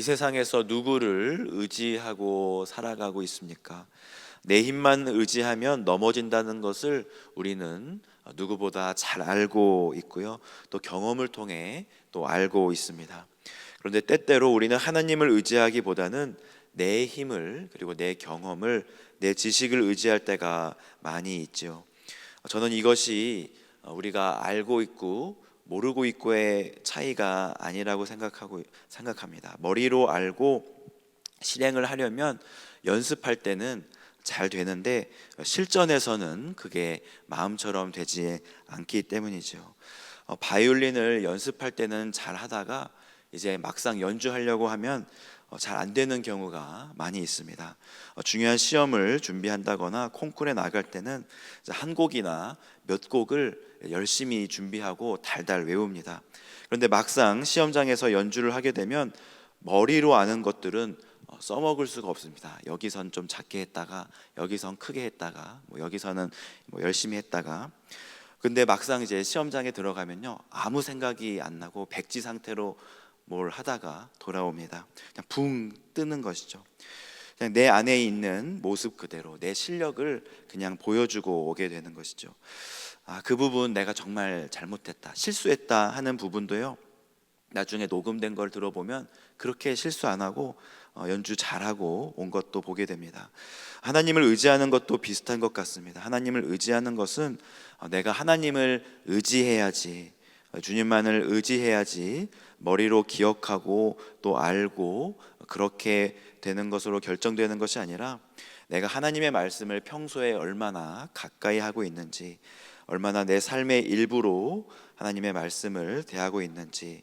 이 세상에서 누구를 의지하고 살아가고 있습니까? 내 힘만 의지하면 넘어진다는 것을 우리는 누구보다 잘 알고 있고요. 또 경험을 통해 또 알고 있습니다. 그런데 때때로 우리는 하나님을 의지하기보다는 내 힘을, 그리고 내 경험을, 내 지식을 의지할 때가 많이 있죠. 저는 이것이 우리가 알고 있고 모르고 있고의 차이가 아니라고 생각합니다. 머리로 알고 실행을 하려면 연습할 때는 잘 되는데 실전에서는 그게 마음처럼 되지 않기 때문이죠. 바이올린을 연습할 때는 잘 하다가 이제 막상 연주하려고 하면 잘 안 되는 경우가 많이 있습니다. 중요한 시험을 준비한다거나 콩쿠르에 나갈 때는 한 곡이나 몇 곡을 열심히 준비하고 달달 외웁니다. 그런데 막상 시험장에서 연주를 하게 되면 머리로 아는 것들은 써먹을 수가 없습니다. 여기선 좀 작게 했다가 여기선 크게 했다가 여기서는 열심히 했다가, 근데 막상 이제 시험장에 들어가면요, 아무 생각이 안 나고 백지 상태로 뭘 하다가 돌아옵니다. 그냥 붕 뜨는 것이죠. 그냥 내 안에 있는 모습 그대로 내 실력을 그냥 보여주고 오게 되는 것이죠. 그 부분 내가 정말 잘못했다, 실수했다 하는 부분도요, 나중에 녹음된 걸 들어보면 그렇게 실수 안 하고 연주 잘하고 온 것도 보게 됩니다. 하나님을 의지하는 것도 비슷한 것 같습니다. 하나님을 의지하는 것은 내가 하나님을 의지해야지, 주님만을 의지해야지 머리로 기억하고 또 알고 그렇게 되는 것으로 결정되는 것이 아니라, 내가 하나님의 말씀을 평소에 얼마나 가까이 하고 있는지, 얼마나 내 삶의 일부로 하나님의 말씀을 대하고 있는지,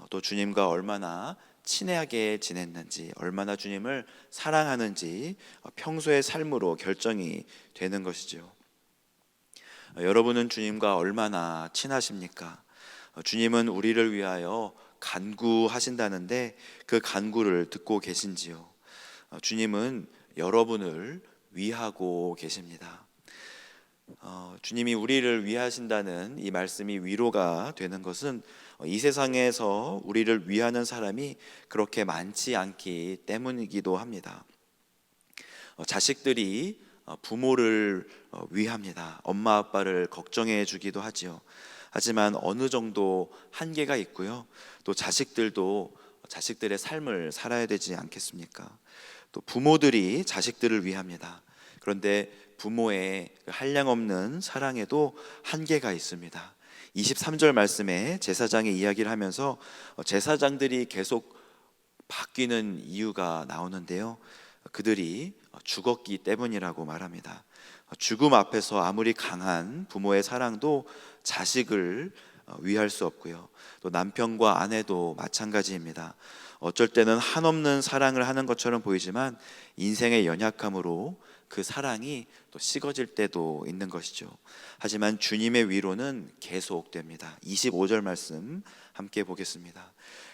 또 주님과 얼마나 친하게 지냈는지, 얼마나 주님을 사랑하는지 평소의 삶으로 결정이 되는 것이죠. 여러분은 주님과 얼마나 친하십니까? 주님은 우리를 위하여 간구하신다는데 그 간구를 듣고 계신지요? 주님은 여러분을 위하고 계십니다. 주님이 우리를 위하신다는 이 말씀이 위로가 되는 것은 이 세상에서 우리를 위하는 사람이 그렇게 많지 않기 때문이기도 합니다. 자식들이 부모를 위합니다. 엄마 아빠를 걱정해 주기도 하지요. 하지만 어느 정도 한계가 있고요, 또 자식들도 자식들의 삶을 살아야 되지 않겠습니까? 또 부모들이 자식들을 위합니다. 그런데 부모의 한량없는 사랑에도 한계가 있습니다. 23절 말씀에 제사장의 이야기를 하면서 제사장들이 계속 바뀌는 이유가 나오는데요, 그들이 죽었기 때문이라고 말합니다. 죽음 앞에서 아무리 강한 부모의 사랑도 자식을 위할 수 없고요, 또 남편과 아내도 마찬가지입니다. 어쩔 때는 한없는 사랑을 하는 것처럼 보이지만 인생의 연약함으로 그 사랑이 또 식어질 때도 있는 것이죠. 하지만 주님의 위로는 계속됩니다. 25절 말씀 함께 보겠습니다.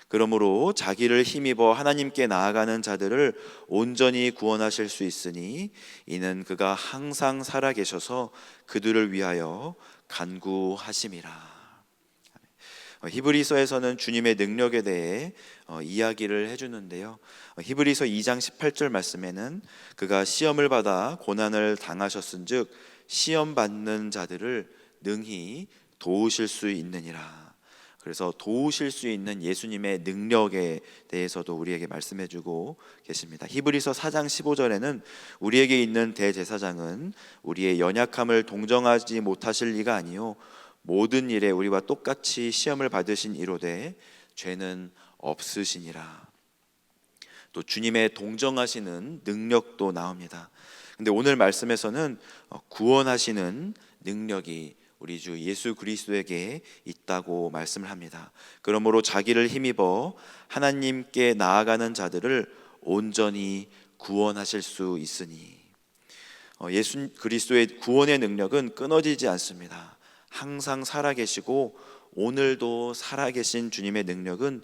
그러므로 자기를 힘입어 하나님께 나아가는 자들을 온전히 구원하실 수 있으니 이는 그가 항상 살아계셔서 그들을 위하여 간구하심이라. 히브리서에서는 주님의 능력에 대해 이야기를 해주는데요, 히브리서 2장 18절 말씀에는 그가 시험을 받아 고난을 당하셨은즉 시험 받는 자들을 능히 도우실 수 있느니라. 그래서 도우실 수 있는 예수님의 능력에 대해서도 우리에게 말씀해주고 계십니다. 히브리서 4장 15절에는 우리에게 있는 대제사장은 우리의 연약함을 동정하지 못하실 리가 아니요 모든 일에 우리와 똑같이 시험을 받으신 이로되 죄는 없으시니라. 또 주님의 동정하시는 능력도 나옵니다. 근데 오늘 말씀에서는 구원하시는 능력이 우리 주 예수 그리스도에게 있다고 말씀을 합니다. 그러므로 자기를 힘입어 하나님께 나아가는 자들을 온전히 구원하실 수 있으니, 예수 그리스도의 구원의 능력은 끊어지지 않습니다. 항상 살아계시고 오늘도 살아계신 주님의 능력은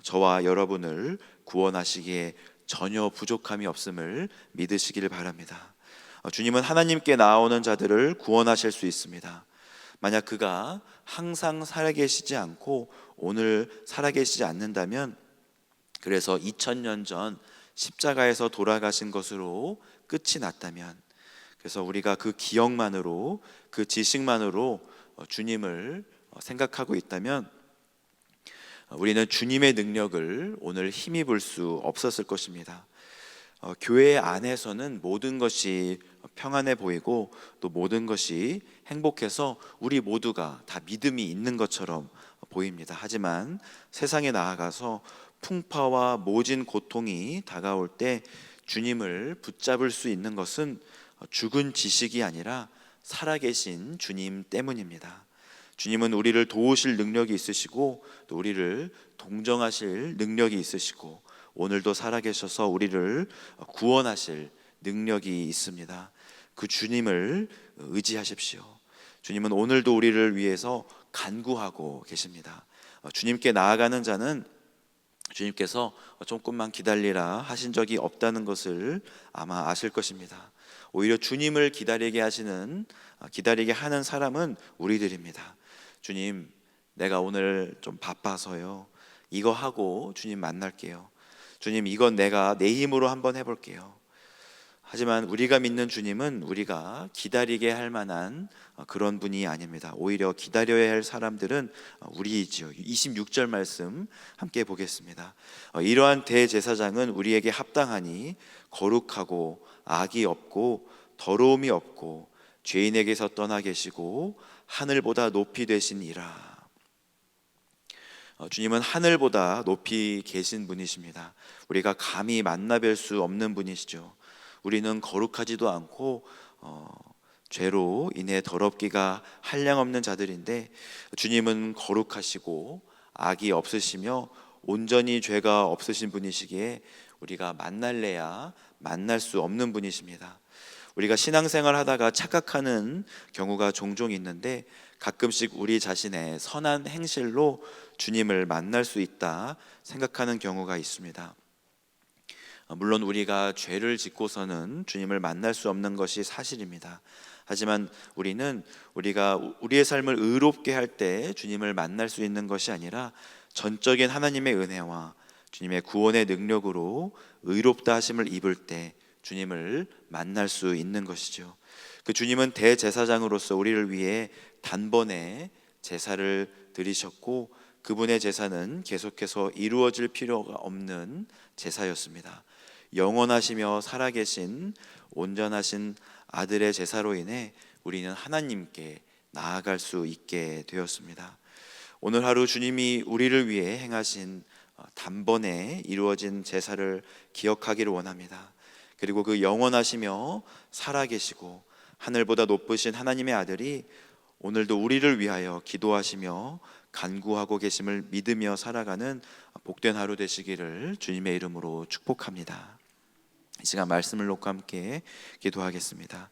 저와 여러분을 구원하시기에 전혀 부족함이 없음을 믿으시기를 바랍니다. 주님은 하나님께 나아오는 자들을 구원하실 수 있습니다. 만약 그가 항상 살아계시지 않고 오늘 살아계시지 않는다면 그래서 2000년 전 십자가에서 돌아가신 것으로 끝이 났다면, 그래서 우리가 그 기억만으로, 그 지식만으로 주님을 생각하고 있다면 우리는 주님의 능력을 오늘 힘입을 수 없었을 것입니다. 교회 안에서는 모든 것이 평안해 보이고 또 모든 것이 행복해서 우리 모두가 다 믿음이 있는 것처럼 보입니다. 하지만 세상에 나아가서 풍파와 모진 고통이 다가올 때 주님을 붙잡을 수 있는 것은 죽은 지식이 아니라 살아계신 주님 때문입니다. 주님은 우리를 도우실 능력이 있으시고 또 우리를 동정하실 능력이 있으시고 오늘도 살아계셔서 우리를 구원하실 능력이 있습니다. 그 주님을 의지하십시오. 주님은 오늘도 우리를 위해서 간구하고 계십니다. 주님께 나아가는 자는 주님께서 조금만 기다리라 하신 적이 없다는 것을 아마 아실 것입니다. 오히려 주님을 기다리게 하는 사람은 우리들입니다. 주님, 내가 오늘 좀 바빠서요, 이거 하고 주님 만날게요. 주님, 이건 내가 내 힘으로 한번 해볼게요. 하지만 우리가 믿는 주님은 우리가 기다리게 할 만한 그런 분이 아닙니다. 오히려 기다려야 할 사람들은 우리이지요. 26절 말씀 함께 보겠습니다. 이러한 대제사장은 우리에게 합당하니 거룩하고 악이 없고 더러움이 없고 죄인에게서 떠나 계시고 하늘보다 높이 되신 이라. 주님은 하늘보다 높이 계신 분이십니다. 우리가 감히 만나뵐 수 없는 분이시죠. 우리는 거룩하지도 않고 죄로 인해 더럽기가 한량없는 자들인데 주님은 거룩하시고 악이 없으시며 온전히 죄가 없으신 분이시기에 우리가 만날래야 만날 수 없는 분이십니다. 우리가 신앙생활 하다가 착각하는 경우가 종종 있는데 가끔씩 우리 자신의 선한 행실로 주님을 만날 수 있다 생각하는 경우가 있습니다. 물론 우리가 죄를 짓고서는 주님을 만날 수 없는 것이 사실입니다. 하지만 우리는 우리가 우리의 삶을 의롭게 할 때 주님을 만날 수 있는 것이 아니라 전적인 하나님의 은혜와 주님의 구원의 능력으로 의롭다 하심을 입을 때 주님을 만날 수 있는 것이죠. 그 주님은 대제사장으로서 우리를 위해 단번에 제사를 드리셨고 그분의 제사는 계속해서 이루어질 필요가 없는 제사였습니다. 영원하시며 살아계신 온전하신 아들의 제사로 인해 우리는 하나님께 나아갈 수 있게 되었습니다. 오늘 하루 주님이 우리를 위해 행하신 단번에 이루어진 제사를 기억하기를 원합니다. 그리고 그 영원하시며 살아계시고 하늘보다 높으신 하나님의 아들이 오늘도 우리를 위하여 기도하시며 간구하고 계심을 믿으며 살아가는 복된 하루 되시기를 주님의 이름으로 축복합니다. 이 시간 말씀을 놓고 함께 기도하겠습니다.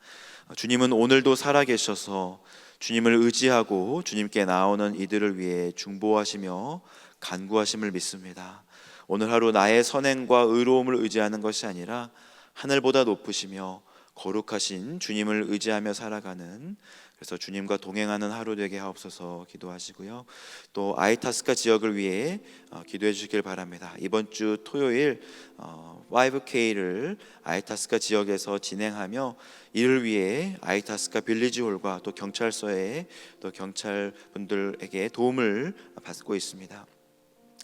주님은 오늘도 살아계셔서 주님을 의지하고 주님께 나오는 이들을 위해 중보하시며 간구하심을 믿습니다. 오늘 하루 나의 선행과 의로움을 의지하는 것이 아니라 하늘보다 높으시며 거룩하신 주님을 의지하며 살아가는, 그래서 주님과 동행하는 하루 되게 하옵소서 기도하시고요. 또 아이타스카 지역을 위해 기도해 주시길 바랍니다. 이번 주 토요일 5K를 아이타스카 지역에서 진행하며 이를 위해 아이타스카 빌리지홀과 또 경찰서에 또 경찰분들에게 도움을 받고 있습니다.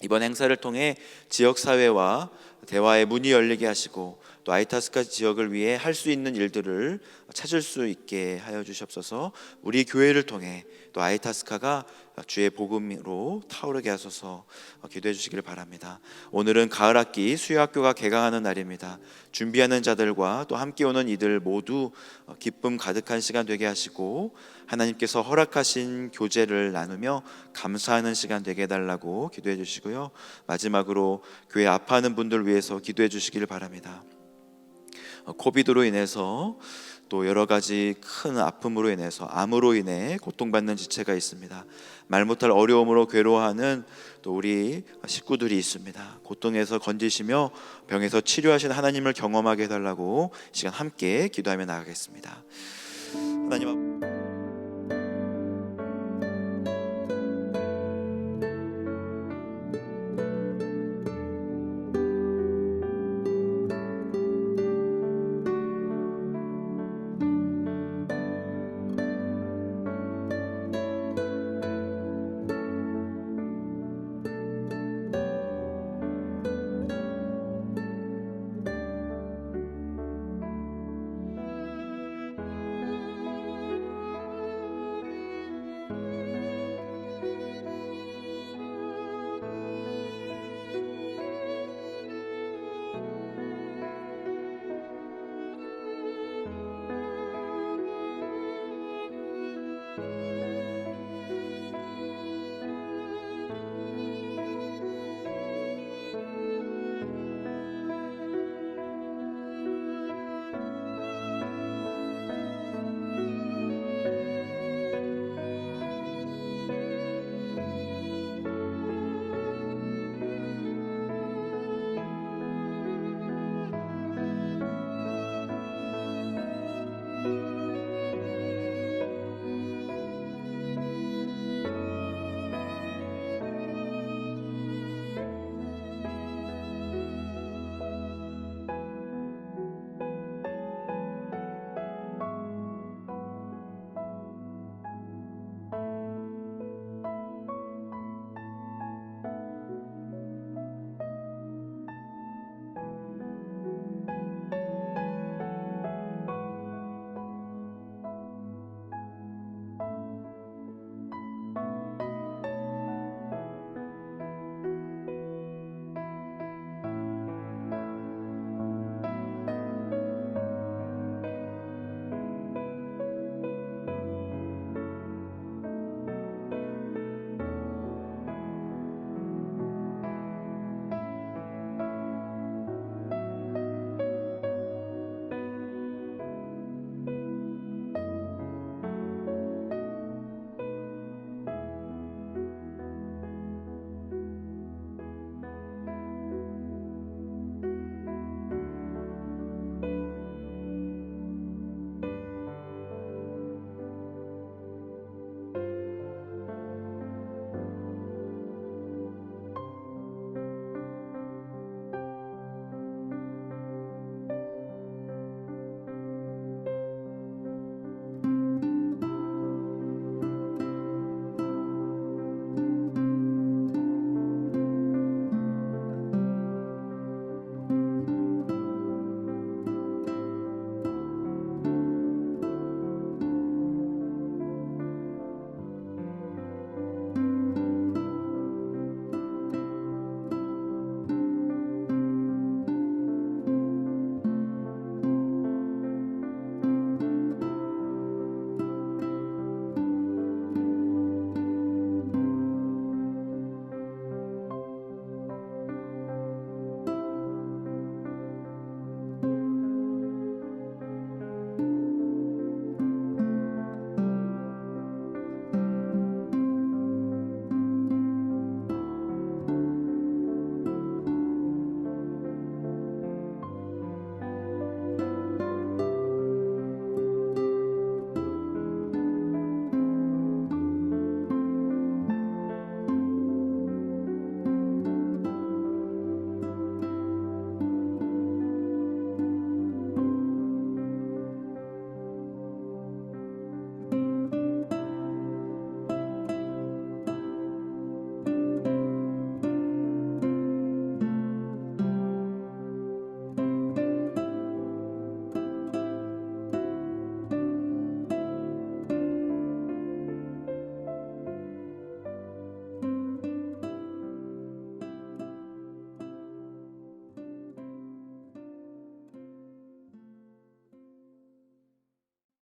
이번 행사를 통해 지역사회와 대화의 문이 열리게 하시고 또 아이타스카 지역을 위해 할 수 있는 일들을 찾을 수 있게 하여 주시옵소서. 우리 교회를 통해 또 아이타스카가 주의 복음으로 타오르게 하소서 기도해 주시기를 바랍니다. 오늘은 가을학기 수요학교가 개강하는 날입니다. 준비하는 자들과 또 함께 오는 이들 모두 기쁨 가득한 시간 되게 하시고 하나님께서 허락하신 교제를 나누며 감사하는 시간 되게 해달라고 기도해 주시고요. 마지막으로 교회 아파하는 분들 위해서 기도해 주시기를 바랍니다. 코비드로 인해서 또 여러 가지 큰 아픔으로 인해서 암으로 인해 고통받는 지체가 있습니다. 말 못할 어려움으로 괴로워하는 또 우리 식구들이 있습니다. 고통에서 건지시며 병에서 치료하시는 하나님을 경험하게 해달라고 시간 함께 기도하며 나가겠습니다. 하나님